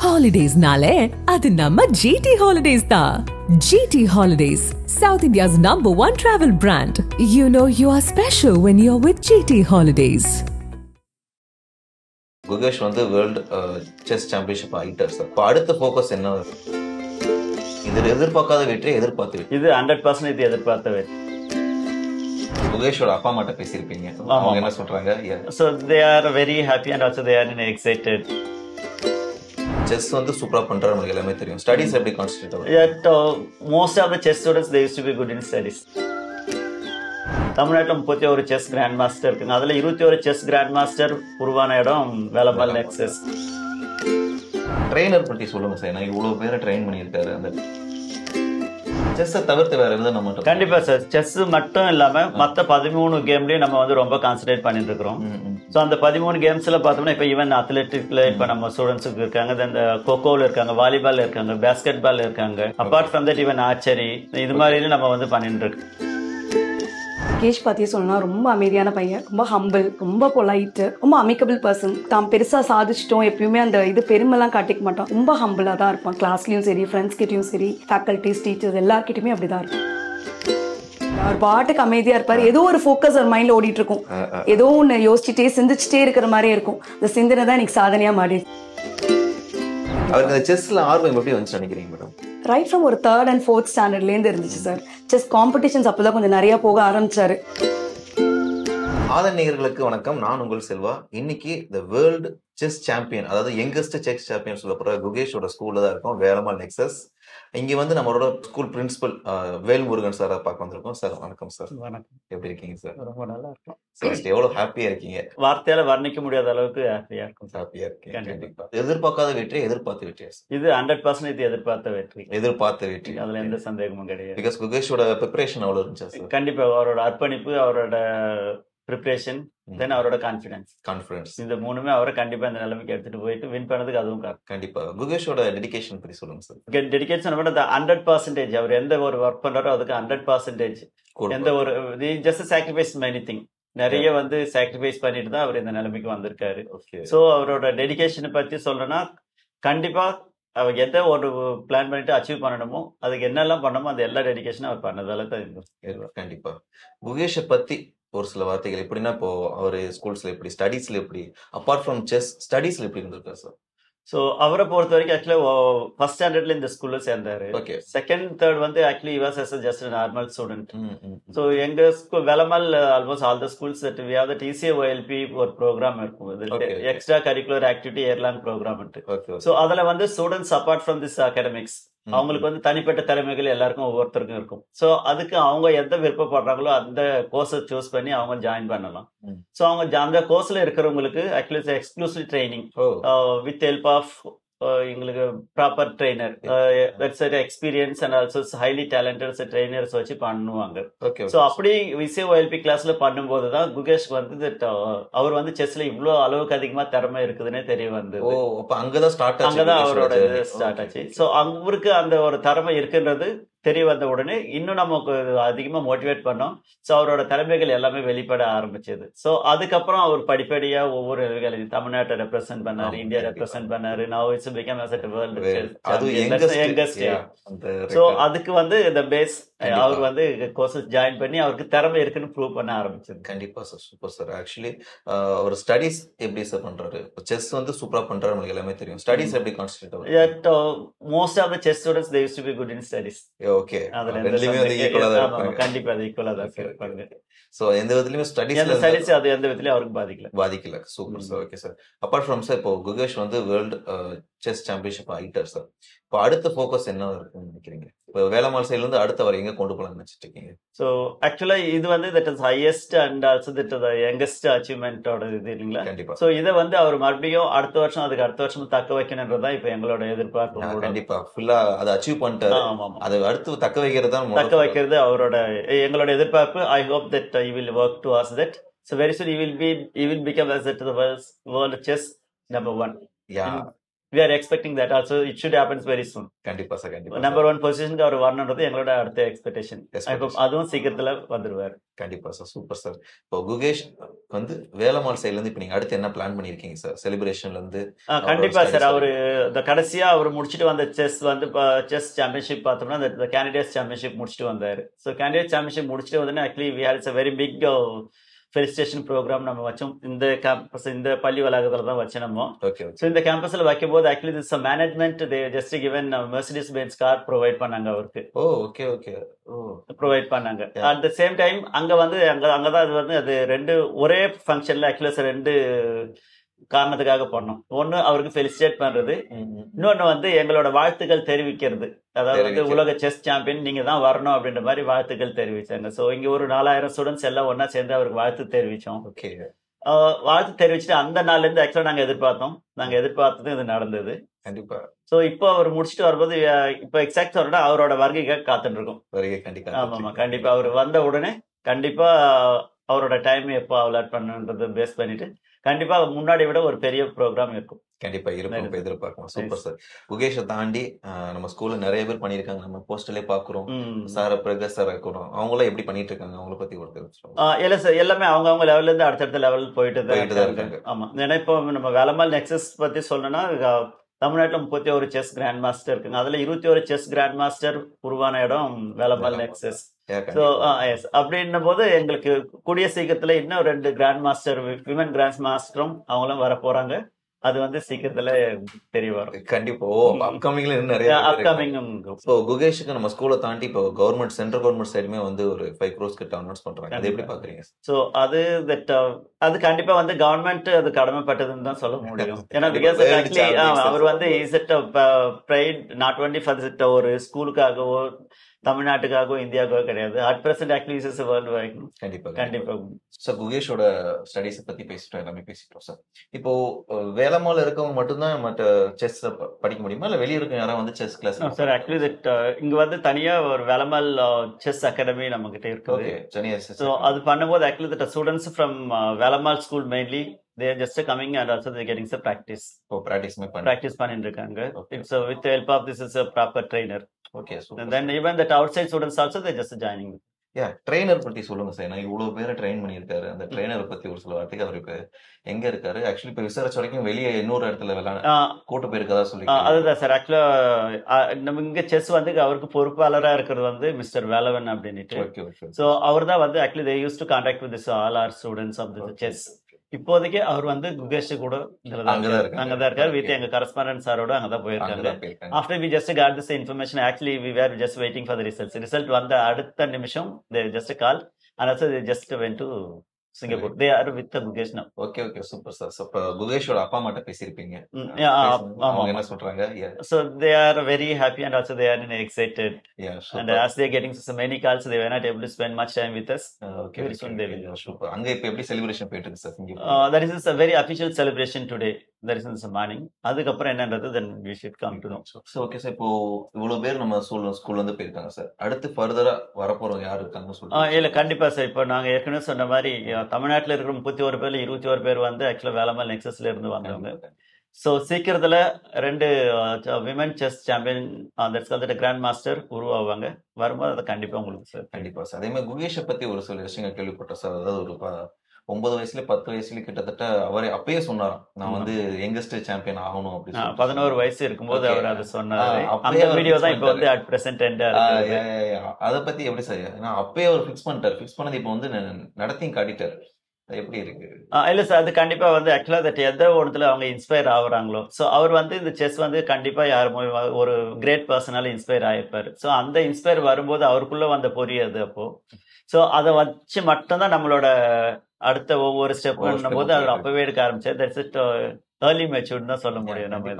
Holidays-nale, adu namma GT Holidays da. GT Holidays, South India's #1 travel brand. You know you are special when you're with GT Holidays. Gukesh வந்து world chess championship ஆகிட்டார் sir. இப்போ அடுத்த focus என்ன? இது எதிர்பார்க்காத வெற்றி, எதிர்பார்த்து வெற்றி. இது 100% இது எதிர்பார்த்த வெற்றி. குகேஷோட அப்பா அம்மாட்ட பேசியிருப்பீங்க, அவங்க என்ன சொல்றாங்க? So they are very happy and also they are excited. Chess வந்து சூப்பரா பண்றாரு, நமக்கு எல்லாமே தெரியும். ஸ்டடீஸ் எப்படி கான்சென்ட்ரேட் ஆகும்? Yet most of the chess students they used to be good in studies. தமிழ்நாட்டில் 31 செஸ் கிராண்ட் மாஸ்டர் இருக்குங்க. அதில் 21 செஸ் கிராண்ட் மாஸ்டர் உருவான இடம் வேலம்மாள் நெக்ஸஸ். ட்ரெயினர் பற்றி சொல்லுங்க சார். நான் இவ்வளோ பேரை ட்ரெயின் பண்ணியிருக்காரு. அந்த செஸ்ஸை தவிர்த்து வேற எதுவும் நம்ம கண்டிப்பா சார், செஸ் மட்டும் இல்லாம மற்ற 13 கேம்லயும் நம்ம வந்து ரொம்ப கான்சென்ட்ரேட் பண்ணிட்டு இருக்கிறோம். ஸோ அந்த 13 கேம்ஸ்ல பார்த்தோம்னா இப்போ ஈவன் அத்லெட்டிக்ல இப்போ நம்ம ஸ்டூடெண்ட்ஸுக்கு இருக்காங்க, இந்த கோகோவில் இருக்காங்க, வாலிபால் இருக்காங்க, பேஸ்கெட் பால் இருக்காங்க. Apart from that even archery, இது மாதிரி நம்ம வந்து பண்ணிட்டு இருக்கோம். கேஷ் பற்றி சொல்லணும்னா ரொம்ப அமைதியான பையன், ரொம்ப ஹம்பிள், ரொம்ப பொலைட்டு, ரொம்ப அமிக்கபிள் பர்சன். தான் பெருசாக சாதிச்சிட்டோம் எப்பயுமே அந்த இது பெருமைலாம் காட்டிக்க மாட்டோம். ரொம்ப ஹம்பிளாக தான் இருப்பான். கிளாஸ்லையும் சரி, ஃப்ரெண்ட்ஸ் கிட்டையும் சரி, ஃபேக்கல்ட்டிஸ், டீச்சர்ஸ் எல்லார்கிட்டையுமே அப்படி தான் இருக்கும். அவர் பாட்டுக்கு அமைதியாக இருப்பார். ஏதோ ஒரு ஃபோக்கஸ் அவர் மைண்டில் ஓடிட்டு இருக்கும். ஏதோ ஒன்று யோசிச்சுட்டே சிந்திச்சுட்டே இருக்கிற மாதிரியே இருக்கும். இந்த சிந்தனை தான் எனக்கு சாதனையாக மாறி. அவருக்கு அந்த செஸ்ல ஆர்வம் எப்படி வந்துச்சு நினைக்கிறீங்க மேடம்? ரைட் ஃப்ரம் ஒரு 3rd and 4th ஸ்டாண்டர்ட்லேருந்து இருந்துச்சு சார். செஸ் காம்படிஷன்ஸ் அப்போதான் கொஞ்சம் நிறைய போக ஆரம்பிச்சாரு. ஆதன் நேயர்களுக்கு வணக்கம், நான் உங்கள் செல்வா. இன்னைக்கு த வேர்ல்டு செஸ் சாம்பியன், அதாவது யங்கஸ்ட் செஸ் சாம்பியன் சொல்லப்படுற குகேஷோட ஸ்கூல்ல தான் இருக்கும், வேலம்மாள் நெக்ஸஸ். இங்க வந்து நம்மளோட ஸ்கூல் பிரின்சிபல் வேல்முருகன் சாரை பார்க்க வந்திருக்கோம். சார் வணக்கம் சார். வணக்கம். எப்படி இருக்கீங்க சார்? ரொம்ப நல்லா இருக்கும். எவ்வளவு ஹாப்பியா இருக்கீங்க? வார்த்தையால வர்ணிக்க முடியாத அளவுக்கு ஹாப்பியா இருக்கும். ஹாப்பியா இருக்கீங்க. கண்டிப்பா. எதிர்பார்க்காத வெற்றி, எதிர்பார்த்த வெற்றி. இது 100% இது எதிர்பார்த்த வெற்றி. எதிர்பார்த்த வெற்றி, அதுல எந்த சந்தேகமும் கிடையாது. பிகாஸ் குகேஷோட ப்ரிப்பரேஷன் அவ்வளவு இருந்துச்சா சார்? கண்டிப்பா. அவரோட அர்ப்பணிப்பு, அவரோட ப்ரிப்பரேஷன், தென் அவரோட கான்ஃபிடன்ஸ், இந்த மூணுமே அவரை கண்டிப்பா இந்த நிலைமைக்கு எடுத்துட்டு போயிட்டு வின் பண்ணதுக்கு அதுவும் காரணம். கண்டிப்பா. குகேஷோட டெடிகேஷன் பத்தி சொல்லுங்க சார். டெடிகேஷன் விட 100%. அவர் எந்த ஒரு ஒர்க் பண்றாரோ அதுக்கு 100%. எந்த ஒரு ஜஸ்ட் சாக்ரிஃபைஸ் மெனி திங், நிறைய வந்து சாக்ரிஃபைஸ் பண்ணிட்டு தான் அவர் இந்த நிலைமைக்கு வந்திருக்காரு. ஸோ அவரோட டெடிகேஷனை பத்தி சொல்லணும்னா கண்டிப்பா அவர் எந்த ஒரு பிளான் பண்ணிட்டு அச்சீவ் பண்ணணுமோ அதுக்கு என்னெல்லாம் பண்ணணுமோ அந்த எல்லா டெடிகேஷனும் அவர் பண்ணதால தான் இருக்கும். கண்டிப்பா. குகேஷை பத்தி ஒரு சில வார்த்தைகள் எப்படின்னா, இப்போ அவரு ஸ்கூல்ஸ்ல எப்படி, ஸ்டடீஸ்ல எப்படி, அப்பார்ட் ஃப்ரம் செஸ் ஸ்டடீஸ்ல எப்படி இருந்திருக்காரு சார்? ஸோ அவரை பொறுத்த வரைக்கும் ஆக்சுவலி ஃபர்ஸ்ட் ஸ்டாண்டர்ட்ல இந்த ஸ்கூல்ல சேர்ந்தாரு. செகண்ட் தேர்ட் வந்து actually was as just normal student. So எங்க school Velammal almost all the schools that we have that ECOLP ஒரு ப்ரோக்ராம் இருக்கும், extracurricular activity yearlong programme. So அதுல வந்து students apart from this academics அவங்களுக்கு வந்து தனிப்பட்ட திறமைகள் எல்லாருக்கும் ஒவ்வொருத்தருக்கும் இருக்கும். ஸோ அதுக்கு அவங்க எந்த விருப்பப்படுறாங்களோ அந்த கோர்ஸை சூஸ் பண்ணி அவங்க ஜாயின் பண்ணலாம். ஸோ அவங்க அந்த கோர்ஸ்ல இருக்கிறவங்களுக்கு actually exclusive training with help of எங்களுக்கு proper trainer, experience and also highly talented trainers வச்சு பண்ணுவாங்க. ஸோ அப்படி ECOLP கிளாஸ்ல பண்ணும்போது தான் குகேஷ்க்கு வந்து அவர் வந்து செஸ்ல இவ்வளவு அளவுக்கு அதிகமா திறமை இருக்குதுன்னே தெரிய வந்தது. அங்கதான் அவரோட ஸ்டார்ட் ஆச்சு. ஸோ அவருக்கு அந்த ஒரு திறமை இருக்குன்றது தெரிய வந்த உடனே இன்னும் நமக்கு அதிகமா மோட்டிவேட் பண்ணோம். ஸோ அவரோட திறமைகள் எல்லாமே வெளிப்பட ஆரம்பிச்சது. ஸோ அதுக்கப்புறம் அவர் படிப்படியா ஒவ்வொரு நிலைகளையும் தமிழ்நாட்டை ரெப்ரசென்ட் பண்ணாரு, இந்தியா ரெப்ரசென்ட் பண்ணாரு. Now it's become as a world youngest. So அதுக்கு வந்து இந்த பேஸ் அவர் வந்து கோர்சஸ் ஜாயின் பண்ணி அவருக்கு திறமை இருக்குன்னு ப்ரூவ் பண்ண ஆரம்பிச்சது. கண்டிப்பா சார், சூப்பர் சார். ஆக்சுவலி அவர் ஸ்டடீஸ் எப்படி சார் பண்றாரு? செஸ் வந்து சூப்பரா பண்றாரு, நமக்கு எல்லாமே தெரியும். ஸ்டடீஸ் எப்படி கான்சென்ட்ரேட் ஆகும்? Most of the chess students they used to be good in studies. Okay, கண்டிப்பா அது ஈக்குவலா தான் இருப்பாங்க. சோ எந்த விதத்துலயும் ஸ்டடீஸ் அது எந்த விதத்துலயும் அவருக்கு பாதிக்கல. Super sir. Okay sir. Apart from sir, இப்போ குகேஷ் வந்து வேர்ல்டு செஸ் சாம்பியன்ஷிப் ஆகிட்டார் சார். இப்போ அடுத்த ஃபோக்கஸ் என்ன இருக்குன்னு நினைக்கிறீங்க? இப்போ வேலம்மாள் சைட்ல இருந்து அடுத்த வரை எங்க கொண்டு போகலாம்னு நினைச்சிட்டு இருக்கீங்க? ஸோ ஆக்சுவலா இது வந்து that is highest and also that is youngest அச்சீவ்மெண்டோட இது இல்லைங்களா? கண்டிப்பா. ஸோ இதை வந்து அவர் மறுபடியும் அடுத்த வருஷம் தக்க வைக்கணும்ன்றதான் இப்போ எங்களோட எதிர்பார்ப்பு. கண்டிப்பா ஃபுல்லா அதை அச்சீவ் பண்ணிட்டாரு. அதை அடுத்து தக்க வைக்கிறது அவரோட எங்களோட எதிர்பார்ப்பு. I hope that I will work towards that. So very soon he will become as the world chess number 1. we are expecting that also. It should happen very soon. கண்டிப்பா சார், கண்டிப்பா நம்பர் 1 பொசிஷனுக்கு அவர் வரணுன்றது எங்களோட அடுத்த expectation. அதுவும் சீக்கிரத்துல வந்துருவாரு. கண்டிப்பா sir, super sir. இப்போ குகேஷ் வந்து வேலம்மாள் சைட்ல இருந்து இப்ப நீங்க அடுத்து என்ன பிளான் பண்ணிருக்கீங்க சார் செலிப்ரேஷன்ல இருந்து? கண்டிப்பா சார், அவரு இந்த கடைசியா அவர் முடிச்சுட்டு வந்த செஸ் வந்து செஸ் சாம்பியன்ஷிப் பார்த்தோம்னா இந்த கேண்டிடேட்ஸ் சாம்பியன்ஷிப் முடிச்சுட்டு வந்தாரு. ஸோ கேண்டிடேட் சாம்பியன்ஷிப் முடிச்சுட்டு வந்து actually we had a very big felicitation programme நம்ம வச்சோம். இந்த கேம்பஸ் இந்த பள்ளி வளாகத்துல தான் வச்சு நம்ம. ஸோ இந்த கேம்பஸ்ல வைக்கும் போது actually this management they just given Mercedes Benz car provide பண்ணாங்க அவருக்கு. ஓகே ஓகே ப்ரொவைட் பண்ணாங்க. அட் த சேம் டைம் அங்கதான் அது வந்து அது ரெண்டு ஒரே ஃபங்க்ஷன்ல ஆக்சுவலி ரெண்டு காரணத்துக்காக பண்ணோம். ஒன்னு அவருக்கு ஃபெலிசிட்டேட் பண்றது, இன்னொன்னு வந்து எங்களோட வாழ்த்துக்கள் தெரிவிக்கிறது. அதாவது வந்து உலக செஸ் சாம்பியன் நீங்க தான் வரணும் அப்படின்ற மாதிரி வாழ்த்துக்கள் தெரிவிச்சாங்க. ஸோ இங்க ஒரு 4000 ஸ்டூடெண்ட்ஸ் எல்லாம் ஒன்னா சேர்ந்து அவருக்கு வாழ்த்து தெரிவிச்சோம். வாழ்த்து தெரிவிச்சுட்டு அந்த நாள்ல இருந்து ஆக்சுவலா நாங்க எதிர்பார்த்தது இது நடந்தது. கண்டிப்பா. சோ இப்போ அவர் முடிச்சுட்டு வரும்போது இப்போ எக்ஸாக்ட் சொல்லணும்னா அவரோட வருகைக்காக காத்துட்டு இருக்கோம். ஆமா கண்டிப்பா அவர் வந்த உடனே கண்டிப்பா அவரோட டைம் எப்போ அலாட் பண்ணுன்றது பேஸ் பண்ணிட்டு கண்டிப்பா முன்னாடி விட ஒரு பெரிய ப்ரோக்ராம் இருக்கும். கண்டிப்பா இருக்கும், எதிர்பார்க்கலாம். Super sir. குகேஷை தாண்டி நம்ம ஸ்கூல்ல நிறைய பேர் பண்ணிருக்காங்க, நம்ம போஸ்டர்லயே பாக்குறோம். சார் பிரகாஷ் சார் இருக்கணும், அவங்களாம் எப்படி பண்ணிட்டு இருக்காங்க, அவங்கள பத்தி இல்ல சார், எல்லாமே அவங்க லெவல்ல இருந்து அடுத்தடுத்த லெவல் போயிட்டு தான் இருக்காங்க. ஆமா, ஏன்னா இப்போ நம்ம வேலம்மாள் நெக்ஸஸ் பத்தி சொல்லணும்னா தமிழ்நாட்டில் 31 செஸ் கிராண்ட் மாஸ்டர் இருக்குங்க. அதுல 21 செஸ் கிராண்ட் மாஸ்டர் உருவான இடம் வேலம்மாள் நெக்ஸஸ். அப்படின்னும் போது எங்களுக்கு கூடிய சீக்கிரத்துல இன்னும் 2 கிராண்ட் மாஸ்டர் விமன் கிராண்ட் மாஸ்டரும் அவங்களும் வர போறாங்க. அது வந்து சீக்கிரத்துல தெரிய வரும். கண்டிப்பா அப்கமிங்ல நிறைய அப்கமிங். குகேஷுக்கு நம்ம ஸ்கூலை தாண்டி இப்போ கவர்மெண்ட் சென்ட்ரல் கவர்மெண்ட் சைடுமே வந்து ஒரு 5 crores கிட்ட அனௌன்ஸ் பண்றாங்க. அது எப்படி பாக்குறீங்க? சோ அது கண்டிப்பா வந்து கவர்மெண்ட் அது கடமைப்பட்டதுன்னு தான் சொல்ல முடியும். ஏன்னா பிகாஸ் அவர் வந்து is it pride not only for ஒரு ஸ்கூலுக்காகவோ தமிழ்நாட்டுக்காகவோ இந்தியாவுக்கோ கிடையாது. At present activities world wide. கண்டிப்பா சார் குகேஷோட ஸ்டடீஸ் பத்தி பேசிட்டோம், எல்லாமே பேசிட்டோம் சார். இப்போ வேலம்மாள் இருக்கவங்க மட்டும்தான் மற்ற செஸ் படிக்க முடியுமா, இல்ல வெளியே இருக்க யாராவது வந்து செஸ் கிளாஸ்? சார் ஆக்சுவலி இங்க வந்து தனியா ஒரு வேலம்மாள் செஸ் அகாடமி நம்ம கிட்ட இருக்கு. ஸோ அது பண்ணும்போது actually students from Velammal school mainly they are just coming and also they are getting some practice. Practice பண்ணிட்டு இருக்காங்க. So with the help of this is a proper trainer. Okay, so and then even that outside students also they just joining. Trainer பத்தி சொல்லுங்க sir. நான் இவ்வளவு பேரை train பண்ணியிருக்காரு, அந்த ட்ரெயினரை பத்தி ஒரு சில வார்த்தைக்கு அவர் இப்ப எங்க இருக்காரு? ஆக்சுவலி இப்ப விசாரிச்ச வரைக்கும் வெளியே இன்னொரு இடத்துல கூட்டு போயிருக்கதா சொல்லி. அதுதான் சார், ஆக்சுவலா நம்ம இங்க செஸ் வந்து அவருக்கு பொறுப்பாளரா இருக்கிறது வந்து மிஸ்டர் வேலவன் அப்படின்ட்டு. சோ அவர் தான் வந்து actually they used to contact with this all our students of the chess. இப்போதைக்கு அவர் வந்து குகேஷ் கூட அங்கதான் இருக்காரு. வித் எங்க கரஸ்பாண்டன்ட் சாரோட அங்கதான் போயிருக்காங்க. After we just got this information actually we were just waiting for the result வந்த அடுத்த நிமிஷம் they just call and also they just went to Singapore. They are with Gukesh now. Okay super sir. So குகேஷோட அப்பா அம்மா கிட்ட பேசிருப்பீங்க. அவங்க என்ன சொல்றாங்க? So they are very happy and also they are excited. And as they are getting so many calls, they were not able to spend much time with us. Very soon they will. Super. அங்க இப்ப எப்படி celebration போயிட்டு இருக்கு sir? That is a very official celebration today. That is in the morning. அதுக்கப்புறம் என்னன்றது then we should come to know. So okay sir, இப்போ இவ்வளவு பேர் நம்ம ஸ்கூல்ல இருந்து போயிருக்காங்க சார். அடுத்து ஃபர்தரா வரப்போறவங்க யாரு இருக்காங்க சொல்லுங்க. இல்ல கண்டிப்பா சார், இப்போ நாங்க ஏற்கனவே சொன்ன மாதிரி தமிழ்நாட்டில் இருக்கிற 31 பேர்ல 21 பேர் வந்து ஆக்சுவலா வேலம்மாள் நெக்ஸஸ்ல இருந்து வந்தவங்க. ஸோ சீக்கிரத்துல 2 women chess champion grand master உருவாவாங்க. வரும்போது அதை கண்டிப்பா உங்களுக்கு சார். கண்டிப்பா சார். அதே மாதிரி குகேஷை பத்தி ஒரு சில விஷயங்கள் கேள்விப்பட்டேன் சார். அதாவது ஒரு 9 வயசுல 10 வயசுல கிட்டத்தட்ட அவரே அப்பயே சொன்னாராம், நான் வந்து யங்கஸ்ட் சாம்பியன் ஆகணும் அப்படின்னு. 11 வயசு இருக்கும்போது அவர் அதை சொன்னாரு. அந்த வீடியோ தான் இப்போ வந்து அட் பிரசன்ட் அதை பத்தி எப்படி சார்? ஏன்னா அப்பயே அவர் ஃபிக்ஸ் பண்ணிட்டாரு. ஃபிக்ஸ் பண்ணது இப்போ வந்து நடத்தியும் காட்டிட்டாரு. எப்படி இருக்கு? இல்ல சார், அது கண்டிப்பா வந்து ஆக்சுவலா தட் எந்த ஒன்றுல அவங்க இன்ஸ்பயர் ஆகுறாங்களோ, ஸோ அவர் வந்து இந்த செஸ் வந்து கண்டிப்பா யார் ஒரு கிரேட் பர்சனால இன்ஸ்பயர் ஆயிருப்பாரு. ஸோ அந்த இன்ஸ்பயர் வரும்போது அவருக்குள்ள வந்த பொரியது அப்போ. ஸோ அதை வச்சு மட்டும்தான் நம்மளோட அடுத்த ஒவ்வொரு ஸ்டெப் போது அவர் அப்பவே எடுக்க ஆரம்பிச்சார். தட்ஸ் இட் ஏர்லி மெச்சூர்ட் தான் சொல்ல முடியும் நம்ம.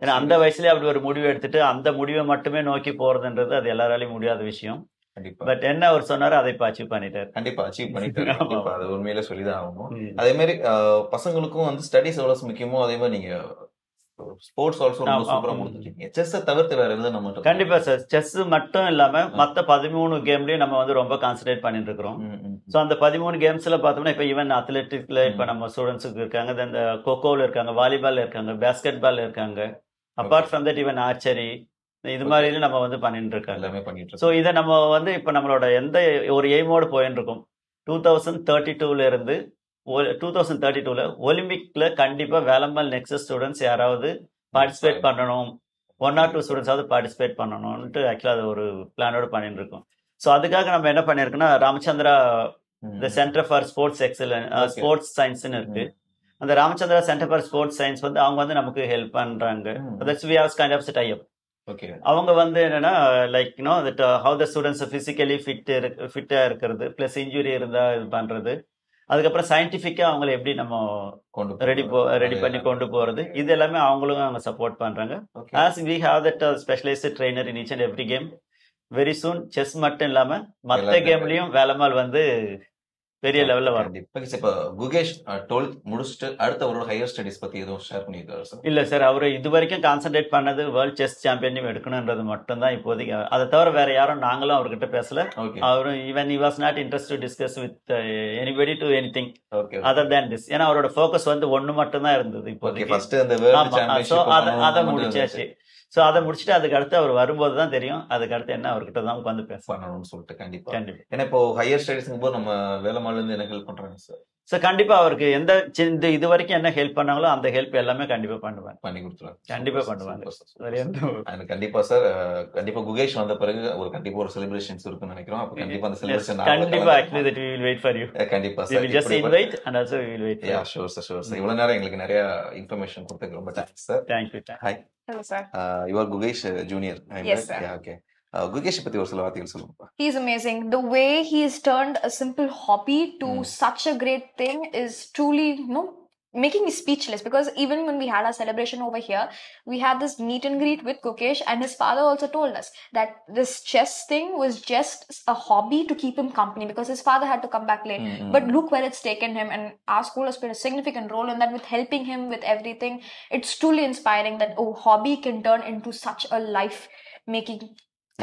ஏன்னா அந்த வயசுலயே அப்படி ஒரு முடிவு எடுத்துட்டு அந்த முடிவை மட்டுமே நோக்கி போறதுன்றது அது எல்லாராலையும் முடியாத விஷயம். பட் என்ன அவர் சொன்னாரோ அதை இப்ப அச்சீவ் பண்ணிட்டாரு. கண்டிப்பா அச்சீவ் பண்ணிட்டாரு. அது உண்மையில சொல்லிதான் ஆகணும். அதே மாதிரி பசங்களுக்கும் வந்து ஸ்டடிஸ் எவ்வளவு முக்கியமோ அதே மாதிரி நீங்க ஸ்போர்ட்ஸ் ஆல்சோ ரொம்ப சூப்பரா முடிச்சிருக்கீங்க. செஸ் தவிர்த்து வேற எதுவும் நம்ம கண்டிப்பா சார், செஸ் மட்டும் இல்லாம மத்த 13 கேம்லயும் நம்ம வந்து ரொம்ப கான்சென்ட்ரேட் பண்ணிட்டு இருக்கிறோம். சோ அந்த 13 கேம்ஸ்ல பார்த்தோம்னா இப்ப ஈவன் அத்லெட்டிக்ஸ்ல இப்ப நம்ம ஸ்டூடெண்ட்ஸுக்கு இருக்காங்க, இந்த கோகோல இருக்காங்க, வாலிபால் இருக்காங்க, பேஸ்கெட் பால் இருக்காங்க, apart from that even archery இது மாதிரி நம்ம வந்து பண்ணிட்டு இருக்கோம். எல்லாமே பண்ணிட்டு ஸோ இதை நம்ம வந்து இப்போ நம்மளோட எந்த ஒரு எய்மோடு போயின்னு இருக்கோம் 2032 இருந்து 2032 ஒலிம்பிக்ல கண்டிப்பா வேலம்மாள் நெக்ஸஸ் ஸ்டூடெண்ட்ஸ் யாராவது பார்ட்டிசிபேட் பண்ணணும், 1 or 2 ஸ்டூடெண்ட்ஸாவது பார்ட்டிசிபேட் பண்ணணும்ட்டு ஆக்சுவலாக அது ஒரு பிளானோட பண்ணிட்டு இருக்கோம். ஸோ அதுக்காக நம்ம என்ன பண்ணியிருக்கோம்னா Ramachandra the centre for sports excellence sports சயின்ஸ்னு இருக்கு. அந்த Ramachandra centre for sports science வந்து அவங்க வந்து நமக்கு ஹெல்ப் பண்றாங்க. That's we have kind of tie up. அவங்க வந்து என்னன்னா like that how the students physically ஃபிட்டா இருக்கிறது, பிளஸ் இன்ஜுரி இருந்தா இது பண்றது, அதுக்கப்புறம் சயின்டிஃபிக்கா அவங்களை எப்படி நம்ம ரெடி பண்ணி கொண்டு போறது, இது எல்லாமே அவங்களும் அவங்க சப்போர்ட் பண்றாங்க. As we have that specialised trainer in each and every game. Very soon chess மட்டும் இல்லாம மற்ற கேம்லயும் வேலம்மாள் வந்து பெரிய லெவல்ல வரும். இப்போ குகேஷ் 12th முடிச்சுட்டு அடுத்த அவரோட ஹையர் ஸ்டடிஸ் பத்தி எதுவும் ஷேர் பண்ணிருக்காரு சார்? இல்ல சார், அவரு இது வரைக்கும் கான்சென்ட்ரேட் பண்ணது வேர்ல்ட் செஸ் சாம்பியன் எடுக்கணும்ன்றது மட்டும் தான் இப்போதைக்கு. அதை தவிர வேற யாரும் நாங்களும் அவர்கிட்ட பேசல. அவரும் even he was not interested to discuss with anybody to anything other than this. ஏன்னா அவரோட ஃபோக்கஸ் வந்து ஒண்ணு மட்டும் தான் இருந்தது இப்போதைக்கு. அதை முடிச்சாச்சு. சோ அதை முடிச்சுட்டு அதுக்கு அடுத்து அவர் வரும்போது தான் தெரியும், அதுக்கு அடுத்து என்ன அவர்கிட்ட தான் உட்காந்து பேசணும்னு சொல்லிட்டு. கண்டிப்பா. ஏன்னா இப்போ ஹையர் ஸ்டடிஸ்ங்கும் போது நம்ம வேலம்மாள்ல இருந்து என்ன ஹெல்ப் பண்றாங்க சார்? சார் கண்டிப்பா அவருக்கு எந்த இது வரைக்கும் என்ன ஹெல்ப் பண்ணாங்களோ அந்த ஹெல்ப் எல்லாமே கண்டிப்பா பண்ணுவாங்க, பண்ணி கொடுத்துருவாங்க, கண்டிப்பா பண்ணுவாங்க. கண்டிப்பா சார். கண்டிப்பா குகேஷ் வந்த பிறகு கண்டிப்பா ஒரு செலிப்ரேஷன்ஸ் இருக்குன்னு நினைக்கிறோம். அப்ப கண்டிப்பா அந்த செலிப்ரேஷன் கண்டிப்பா actually that we will wait for you. கண்டிப்பா sir. We will just invite and also we will wait. Yeah, sure sir, sure sir. இவ்வளவு நேரம் எங்களுக்கு நிறைய இன்ஃபர்மேஷன் கொடுத்ததுக்கு ரொம்ப thanks sir. Thank you. Hi. Hello sir. You are Gugesh Junior. Yes sir. Yeah, okay. Gugesh பத்தி ஒரு சில வார்த்தைகள் சொல்லுங்க. He is amazing. The way he has turned a simple hobby to such a great thing is truly, making me speechless, because even when we had our celebration over here, we had this meet and greet with Gugesh, and his father also told us that this chess thing was just a hobby to keep him company because his father had to come back late. But look where it's taken him, and our school has played a significant role in that with helping him with everything. It's truly inspiring that hobby can turn into such a life making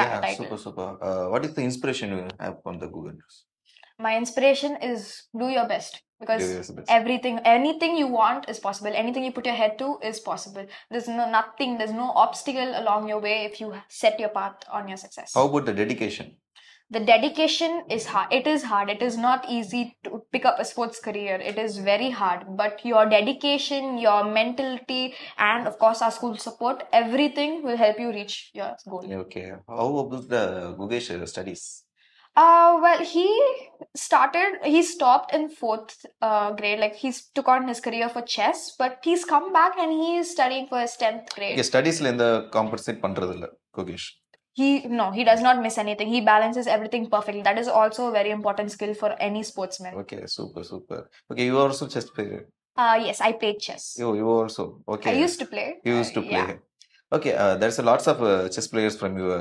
title. Super. What is the inspiration you have from the Gugesh? My inspiration is do your best, because anything you want is possible. Anything you put your head to is possible. There's no obstacle along your way if you set your path on your success. How about the dedication? The dedication is hard. It is hard. It is not easy to pick up a sports career. It is very hard. But your dedication, your mentality, and of course our school support, everything will help you reach your goal. Okay. How about the Gugesh studies? Well, he stopped in 4th grade. Like, he took on his career for chess, but he's come back and he is studying for his 10th grade. Okay, studies la indha compensate pandradilla Gugesh? He does not miss anything. He balances everything perfectly. That is also a very important skill for any sportsman. Okay, super. Okay, you are also chess player? Yes, I played chess. You also? Okay. I used to play. You used to play. Yeah. Okay, there's lots of chess players from your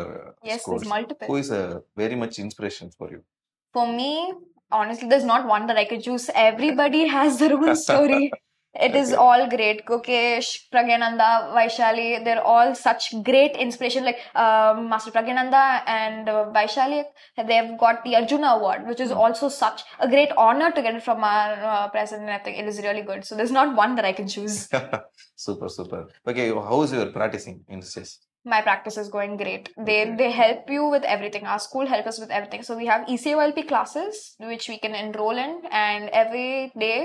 yes, schools. There's multiple. Who is very much inspiration for you? For me, honestly, there's not one that I could choose. Everybody has their own story. It is all great. Gugesh, Pragyananda, Vaishali, they're all such great inspiration. Like Master Pragyananda and Vaishali, they've got the Arjuna Award, which is also such a great honor to get it from our president. I think it is really good. So there's not one that I can choose. Super. Okay, how is your practicing in chess? My practice is going great. They help you with everything. Our school helps us with everything. So we have ECOLP classes which we can enroll in, and every day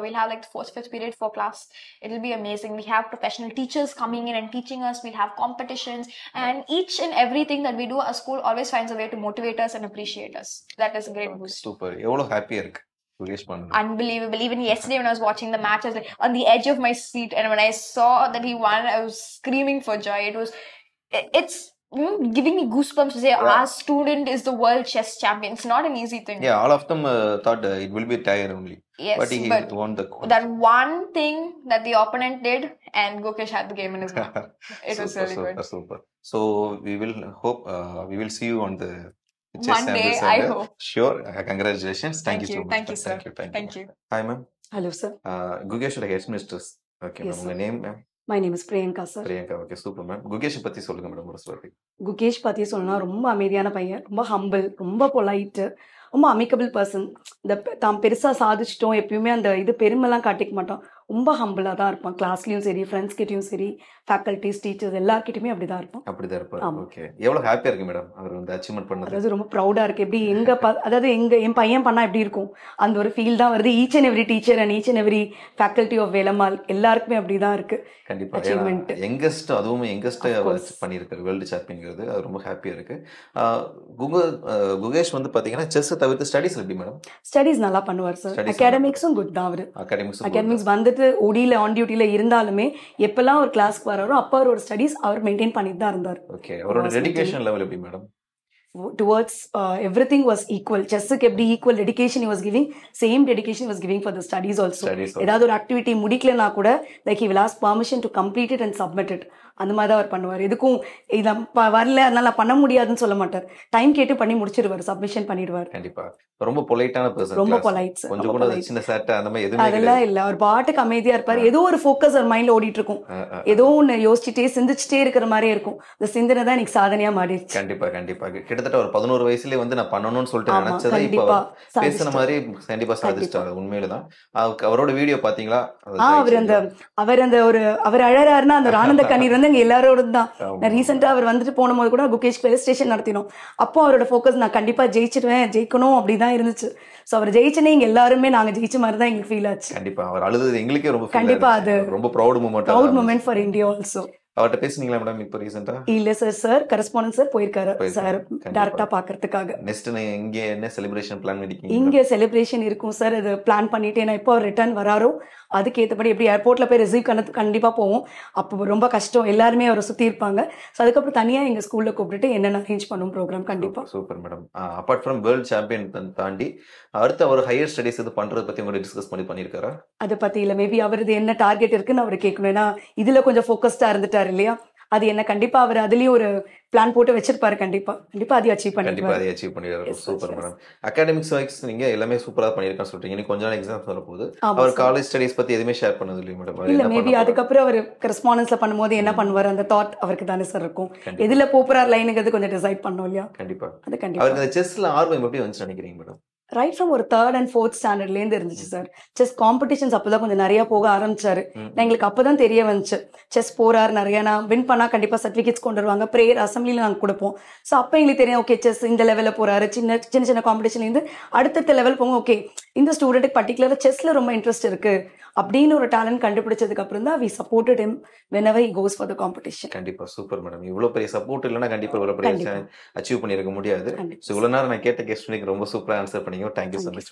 we'll have like the 4th, 5th period for class. It'll be amazing. We have professional teachers coming in and teaching us. We'll have competitions, and each and everything that we do, our school always finds a way to motivate us and appreciate us. That is a great boost. Super. Evlo happy irukku. Unbelievable. Even yesterday when I was watching the match, I was like on the edge of my seat, and when I saw that he won, I was screaming for joy. It's giving me goosebumps to say our student is the world chess champion. It's not an easy thing. Yeah, all of them thought it will be tired only. Yes, but he won the course. That one thing that the opponent did, and Gugesh had the game in his mouth. It was really good. Super. So we will hope we will see you on the chess one day. I hope. Sure. Congratulations. Thank you so much. Thank you, sir. Thank you. Hi, ma'am. Hello, sir. Gugesh headmistress. Okay, yes, ma'am. Your name, ma'am? My name is Priyanka, sir. Priyanka, okay, super, ma'am. Gugesh பத்தி சொல்லுங்க madam ஒரு சொல்லுங்க. குகேஷ் பத்தி சொன்னா ரொம்ப அமைதியான பையன், ரொம்ப ஹம்பிள், ரொம்ப பொலைட், ரொம்ப அமிக்கபிள் பர்சன். இந்த தாம் பெருசா சாதிச்சிட்டோம் எப்பயுமே அந்த பெருமைலாம் காட்டிக்க மாட்டோம். ரொம்ப ஹம்பிளாக தான் இருப்பான். கிளாஸ்லேயும் சரி, ஃப்ரெண்ட்ஸ் கிட்டயும் சரி, ஃபேக்கல்ட்டிஸ், டீச்சர்ஸ் எல்லார்கிட்டயுமே அப்படி தான் இருப்பான். அப்படிதான் இருப்பாரு. ஓகே, எவ்வளவு ஹாப்பியா இருக்கு மேடம் அவர் வந்து அச்சீவ்மெண்ட் பண்ணது? அதாவது ரொம்ப ப்ரௌடாக இருக்குது. எப்படி அதாவது என் பையன் பண்ணால் எப்படி இருக்கும் அந்த ஒரு ஃபீல் தான் வருது. Each and every teacher and each and every faculty of Velammal எல்லாருக்குமே அப்படி தான் இருக்குது. கண்டிப்பா அச்சீவ்மெண்ட். யங்கஸ்ட், அதுவும் யங்கஸ்ட் பண்ணியிருக்காரு வேர்ல்டு சாம்பியன்ங்கிறது, அது ரொம்ப ஹாப்பியா இருக்கு. குகேஷ் வந்து பாத்தீங்கன்னா செஸ் தவிர்த்து ஸ்டடீஸ் எப்படி மேடம்? ஸ்டடீஸ் நல்லா பண்ணுவார் சார். அகாடமிக்ஸும் குட் தான் அவரு. அகாடமிக்ஸ் வந்துட்டு ஒடியில ஆன் டியூட்டில இருந்தாலுமே எப்பெல்லாம் ஒரு கிளாஸ்க்கு வராரோ அப்போ அவரோட ஸ்டடீஸ் அவர் மெயின்டைன் பண்ணிட்டு தான் இருந்தார். ஓகே, அவரோட டெடிகேஷன் லெவல் எப்படி madam? Towards everything was equal. Chessக்கு எப்படி equal dedication he was giving, same dedication he was giving for the studies also. ஏதாவது ஒரு ஆக்டிவிட்டி முடிக்கலனா கூட like he will ask permission to complete it and submit it. அந்த மாதிரி தான் அவர் பண்ணுவார். எதுக்கும் இதை வரல அதனால பண்ண முடியாதுன்னு சொல்ல மாட்டார். டைம் கேட்டு பண்ணி முடிச்சிருவார், சப்மிஷன் பண்ணிடுவார். கண்டிப்பா ரொம்ப பொலைட்டான பர்சன். ரொம்ப பொலைட். கொஞ்சம் கூட சின்ன சேட்டை அந்த மாதிரி எதுவுமே அதெல்லாம் இல்ல. அவர் பாட்டுக்கு அமைதியா இருப்பார். ஏதோ ஒரு ஃபோக்கஸ் அவர் மைண்ட்ல ஓடிட்டு இருக்கும். ஏதோ ஒன்னு யோசிச்சுட்டே சிந்திச்சுட்டே இருக்கிற மாதிரியே இருக்கும். இந்த சிந்தனை தான் எனக்கு சாதனையா மாறிடுச்சு. கண்டிப்பா கண்டிப்பா. கிட்டத்தட்ட ஒரு 11 வயசுலயே வந்து நான் பண்ணணும்னு சொல்லிட்டு நினைச்சதை இப்ப பேசுன மாதிரி கண்டிப்பா சாதிச்சிட்டாரு. உண்மையிலதான். அவரோட வீடியோ பாத்தீங்களா? அவர் அழறாருன்னா அந்த ஆனந்த கண்ணீர் வந்து எங்க எல்லாரோட தான். நான் ரீசெண்டா அவர் வந்துட்டு போனபோது கூட குகேஷ் ரெஜிஸ்ட்ரேஷன் நடத்தினோம். அப்போ அவரோட ஃபோக்கஸ் நான் கண்டிப்பா ஜெயிச்சிருவேன், ஜெயிக்கணும் அப்படிதான் இருந்துச்சு. சோ அவர் ஜெயிச்சனே இங்க எல்லாருமே நாங்க ஜெயிச்ச மாதிரி தான் எங்களுக்கு ஃபீல் ஆச்சு. கண்டிப்பா அவர் அழுது எங்களுக்கே ரொம்ப கண்டிப்பா அது ரொம்ப proud moment for India also. அவர்கிட்ட பேசுனீங்களா மேடம் இப்போ ரீசெண்டா? இல்ல சார் கரஸ்பாண்டன்ட் சார் போயிருக்காரு சார் டைரக்டா பாக்குறதுக்காக. நெக்ஸ்ட் இங்க என்ன செலிப்ரேஷன் பிளான் பண்ணிருக்கீங்க? இங்க செலிப்ரேஷன் இருக்கும் சார், அது பிளான் பண்ணிட்டு நான் இப்போ ரிட்டர்ன் வராரோ அதுக்கு ஏற்றபடி எப்படி ஏர்போர்ட்ல போய் ரிசீவ் பண்ணது கண்டிப்பா போவோம். அப்போ ரொம்ப கஷ்டம், எல்லாருமே அவரை சுத்தி இருப்பாங்க. ஸோ அதுக்கப்புறம் தனியா எங்க ஸ்கூல்ல கூப்பிட்டு என்னென்ன அரேஞ்ச் பண்ணும் ப்ரோக்ராம். கண்டிப்பா. Super madam. Apart from world champion தாண்டி அடுத்து அவர் ஹையர் ஸ்டடீஸ் இது பண்றது பத்தி உங்க டிஸ்கஸ் பண்ணிருக்காரா? அதை பத்தி இல்ல, மேபி அவரது என்ன டார்கெட் இருக்குன்னு அவர் கேட்கணும். ஏன்னா இதுல கொஞ்சம் ஃபோக்கஸ்டா இருந்துட்டாரு இல்லையா, அது என்ன கண்டிப்பா அவர் அதுலயும் ஒரு பிளான் போட்டு வச்சிருப்பாரு. கண்டிப்பா அதை அச்சீவ் பண்ணிடுவாரு. Super madam. அகாடமிக்ஸ் வைஸ் நீங்க எல்லாமே சூப்பரா பண்ணிருக்கான்னு சொல்றீங்க. இன்னும் கொஞ்ச நாள் எக்ஸாம்ஸ் வரப்போகுது. அவர் காலேஜ் ஸ்டடீஸ் பத்தி எதுவுமே ஷேர் பண்ணது இல்லையா மேடம்? இல்ல, மேபி அதுக்கப்புறம் அவர் கரஸ்பாண்டன்ஸ்ல பண்ணும்போது என்ன பண்ணுவார் அந்த தாட் அவருக்கு தானே சார் இருக்கும். எதுல போறார் லைனுங்கிறது கொஞ்சம் டிசைட் பண்ணோம் இல்லையா. கண்டிப்பா அவருக்கு அந்த செஸ்ல ஆர்வம் எப்படி வந்துச்சு நினைக்கிறீங்க மேடம்? ரைட் ஃப்ரம் ஒரு 3rd and 4th ஸ்டாண்டர்ட்லேருந்து இருந்துச்சு சார். செஸ் காம்படிஷன்ஸ் அப்போதான் கொஞ்சம் நிறைய போக ஆரம்பிச்சாரு. எங்களுக்கு அப்போதான் தெரிய வந்துச்சு செஸ் போறாரு நிறைய. நான் வின் பண்ணா கண்டிப்பா சர்டிஃபிகேட்ஸ் கொண்டு வருவாங்க, ப்ரேயர் அசம்பிளில நாங்கள் கொடுப்போம். ஸோ அப்போ எங்களுக்கு தெரியும் ஓகே செஸ் இந்த லெவலில் போறாரு. சின்ன சின்ன காம்படிஷன்லேருந்து அடுத்தடுத்த லெவல் போகும். ஓகே இந்த ஸ்டூடெண்ட்டுக்கு பர்டிகுலராக செஸ்ல ரொம்ப இன்ட்ரெஸ்ட் இருக்கு அப்படின்னு ஒரு டேலண்ட் கண்டுபிடிச்சதுக்கு அப்புறம் தான் we supported him whenever he goes for the competition. கண்டிப்பா சூப்பர் மேடம். இவ்வளவு பெரிய சப்போர்ட் இல்லைன்னா கண்டிப்பா இவ்வளவு பெரிய அச்சீவ் பண்ணிருக்க முடியாது. இவ்வளவு நேரம் நான் கேட்ட கெஸ்ட் ரொம்ப சூப்பரா ஆன்சர் பண்ணீங்க. Thank you so much.